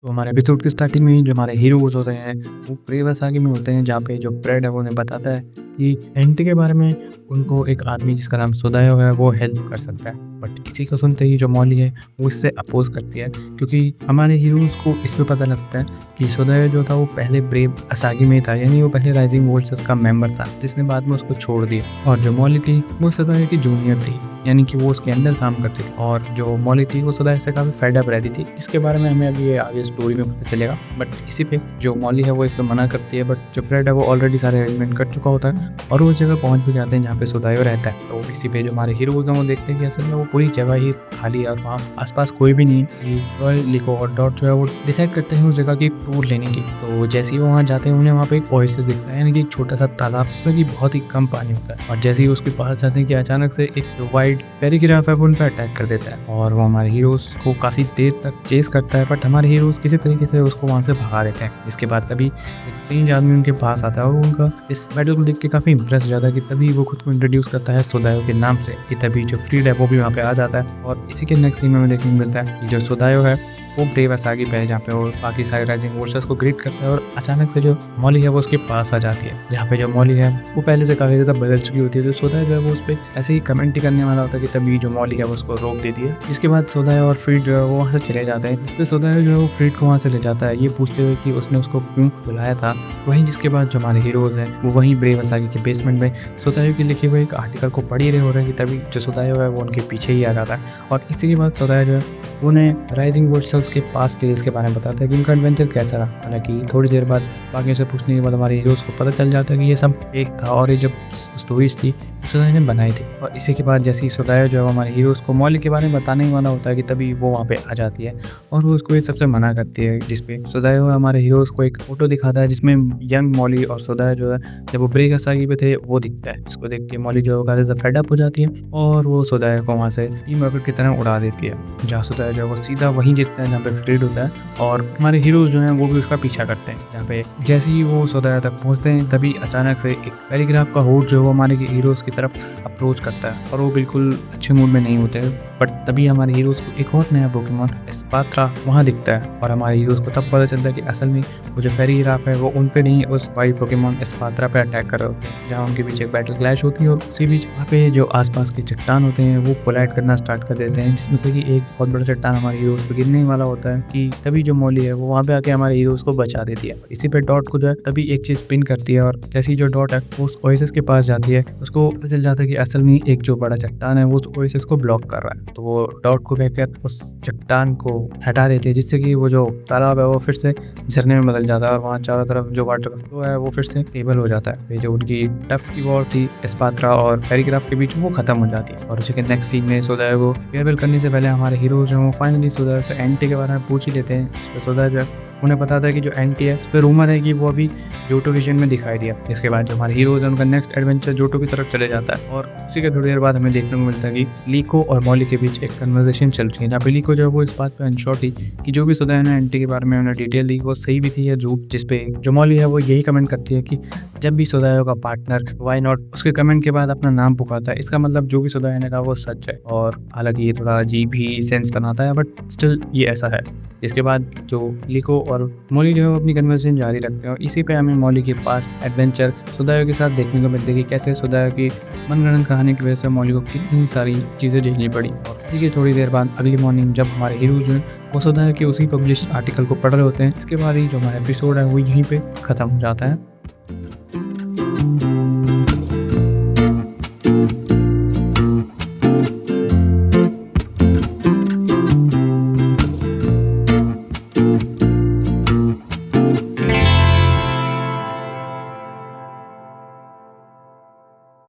तो हमारे एपिसोड की स्टार्टिंग में ही जो हमारे हीरोज़ होते हैं, वो प्रेवसागी में होते हैं, जहाँ पे जो फ्रेड है वो उन्हें बताता है कि एंटी के बारे में उनको एक आदमी जिसका नाम सुदायो है वो हेल्प कर सकता है। बट इसी को सुनते ही जो मॉली है वो इससे अपोज़ करती है, क्योंकि हमारे हीरोज़ को इसमें पता लगता है कि सुदायो जो था वो पहले ब्रेव असागी में था, यानी वो पहले राइजिंग वोल्ट्स का मेंबर था, जिसने बाद में उसको छोड़ दिया। और जो मॉली थी वो सुदायो की जूनियर थी, यानी कि वो उसके अंडर काम करती थी। और जो मॉली थी वो सुदायो से काफ़ी फेड अप रहती थी, जिसके बारे में हमें अभी आगे स्टोरी में पता चलेगा। बट इसी पे जो मॉली है वो एक तो मना करती है, बट जो फ्रेड है वो ऑलरेडी सारे अरेंजमेंट कर चुका होता है और वो उस जगह पहुंच भी जाते हैं जहाँ पे सुदायो रहता है। तो इसी पे जो हमारे हीरोज हैं वो देखते हैं कि असल में वो पूरी जगह ही खाली है और वहाँ आसपास कोई भी नहीं है। रॉयल, लिको और डॉट जो है वो डिसाइड करते हैं उस जगह की टूर लेने की। तो जैसे ही वो वहाँ जाते हैं उन्हें वहाँ पे एक ओएसिस दिखता है, यानी कि एक छोटा सा तालाब जिसमें कि बहुत ही कम पानी होता है। और जैसे ही उसके पास जाते हैं कि अचानक से एक जो वाइट पैराग्राफ है वो उन पर अटैक कर देता है और वो हमारे हीरोज को काफ़ी देर तक चेस करता है। बट हमारे हीरोज किसी तरीके से उसको वहाँ से भगा देते हैं, जिसके बाद तभी एक स्ट्रेंज आदमी उनके पास आता है और उनका इस बैटल को देख के काफ़ी इंप्रेस हो जाता है कि तभी वो खुद को इंट्रोड्यूस करता है सुदायो के नाम से। कि तभी जो फ्रीड है वो भी वहाँ पे आ जाता है और इसी के नेक्स्ट सीन में हमें देखने को मिलता है कि जो सुदायो है वो ब्रेव असागी पे है, जहाँ पे वो बाकी सारे राइजिंग फोर्सेस को ग्रीट करता है। और अचानक से जो मॉली है वो उसके पास आ जाती है, जहाँ पे जो मॉली है वो पहले से काफ़ी ज़्यादा बदल चुकी होती है। तो सुदायो जो है वो उस पर ऐसे ही कमेंट ही करने वाला होता है कि तभी जो मॉली है वो उसको रोक देती है। इसके बाद सुदायो और फ्रीड जो है वो वहाँ से चले जाते हैं, जिसपे सुदायो जो है वो फ्रीड को वहाँ से ले जाता है, ये पूछते हुए कि उसने उसको क्यों बुलाया था। वहीं जिसके बाद जो हमारे हीरोज़ हैं वो वहीं ब्रेव असागी के बेसमेंट में सुदायो की लिखे हुए एक आर्टिकल को पढ़ ही रहे हो रहे हैं कि तभी जो सुदायो है वो उनके पीछे ही आ जाता है। और इसी के बाद सुदायो जो है उन्हें राइजिंग वोल्ट्स के पास टेल्स के बारे में बताता है कि उनका एडवेंचर कैसा रहा। हालांकि थोड़ी देर बाद बाकियों से पूछने के बाद हमारे हीरोज़ को पता चल जाता है कि ये सब फेक था और ये जब स्टोरीज थी सुदायो ने बनाई थी। और इसी के बाद जैसे ही सुदायो जो है हमारे हीरोज़ को मॉली के बारे में बताने ही वाला होता है कि तभी वो वहाँ पे आ जाती है और वो उसको ये सबसे मना करती है, जिसपे सुदायो हमारे हीरोज़ को एक फोटो दिखाता है जिसमें यंग मॉली और सुदायो जो है जब वो ब्रेव असागी पे थे वो दिखता है, जिसको देख के मॉली जो है काफ़ी ज़्यादा फेड अप हो जाती है और वो सुदायो को वहाँ से टीम रॉकेट की तरह उड़ा देती है। जहाँ सुदायो जो है वो सीधा वहीं जीतता है जहाँ पे फ्रीड होता है और हमारे हीरोज़ जो हैं वो भी उसका पीछा करते हैं। जहाँ पे जैसे ही वो सुदायो तक पहुँचते हैं तभी अचानक से एक पैराग्राफ का होड जो है वो हमारे हीरोज़ की तरफ अप्रोच करता है और वो बिल्कुल अच्छे मूड में नहीं होते हैं। बट तभी हमारे हीरोज़ को एक और नया पोकेमॉन एस्पात्रा वहाँ दिखता है और हमारे हीरोज़ को तब पता चलता है कि असल में वो जो पैराग्राफ है वो उन पे नहीं, उस वाइट पोकेमॉन एस्पात्रा पे अटैक कर रहे होते हैं। जहाँ उनके बीच एक बैटल क्लैश होती है और उसी बीच वहाँ पे जो आसपास के चट्टान होते हैं वो कोलाइड करना स्टार्ट कर देते हैं, जिसमें से कि एक बहुत बड़ा चट्टान हमारे हीरोज़ पे गिरने वाला होता है। कि तभी जो मॉली है वो वहाँ पे आके हमारे हीरोज़ को बचा देती है। इसी पे डॉट को जो है तभी एक चीज़ पिन करती है और जैसे ही जो डॉट है वो उस ओएसिस के पास जाती है उसको पता चल जाता है कि असल में एक जो बड़ा चट्टान है वो उस ओएसिस को ब्लॉक कर रहा है। तो वो डॉट को कहकर उस चट्टान को हटा देती है, जिससे कि वो जो तालाब है वो फिर से झरने में बदल जाता है और वहाँ चारों तरफ जो वाटर फ्लो है वो फिर से टेबल हो जाता है। जो उनकी टफ की वॉर थी एस्पात्रा और पैराग्राफ के बीच वो खत्म हो जाती है। और उसी के नेक्स्ट सीन में सुदायो को फेयरवेल करने से पहले हमारे हीरोज जो हैं वो फाइनली सुदायो से एंटी के बारे में पूछ ही लेते हैं, जिसपे सुदायो जो उन्हें बताता है कि जो एंटी है उस पर रूमर है कि वो अभी जोटो विजन में दिखाई दिया। इसके बाद जो हमारे हीरोज हैं उनका नेक्स्ट एडवेंचर जोटो की तरफ चले जाता है और उसी के थोड़ी देर बाद हमें देखने को मिलता है कि लीको और मॉली के बीच एक कन्वर्सेशन चल रही है, जहाँ पे लीको जो है वो इस बात पर अनश्योर थी कि जो भी सुदायो ने एंटी के बारे में उन्हें डिटेल दी वो सही भी थी या झूठ। जिसपे जो मॉली है वो यही कमेंट करती है कि जब भी सुदायो का पार्टनर वाई नॉट उसके कमेंट के बाद अपना नाम पुकारता है, इसका मतलब जो भी सुदायो ने कहा वो सच है। और हालांकि ये थोड़ा अजीब ही सेंस बनाता है बट स्टिल ये ऐसा है। इसके बाद जो लीको और मॉली जो है वो अपनी कन्वर्सेशन जारी रखते हैं और इसी पे हमें मॉली के पास एडवेंचर सुदायो के साथ देखने को मिलते हैं कि कैसे सुदायो की मनगढ़ंत कहानी की वजह से मॉली को कितनी सारी चीज़ें झेलनी पड़ी। और इसी के थोड़ी देर बाद अगली मॉर्निंग जब हमारे हीरो जो है वो सुदायो के उसी पब्लिश आर्टिकल को पढ़ रहे होते हैं, इसके बाद ही जो हमारा एपिसोड है वो यहीं पे ख़त्म हो जाता है।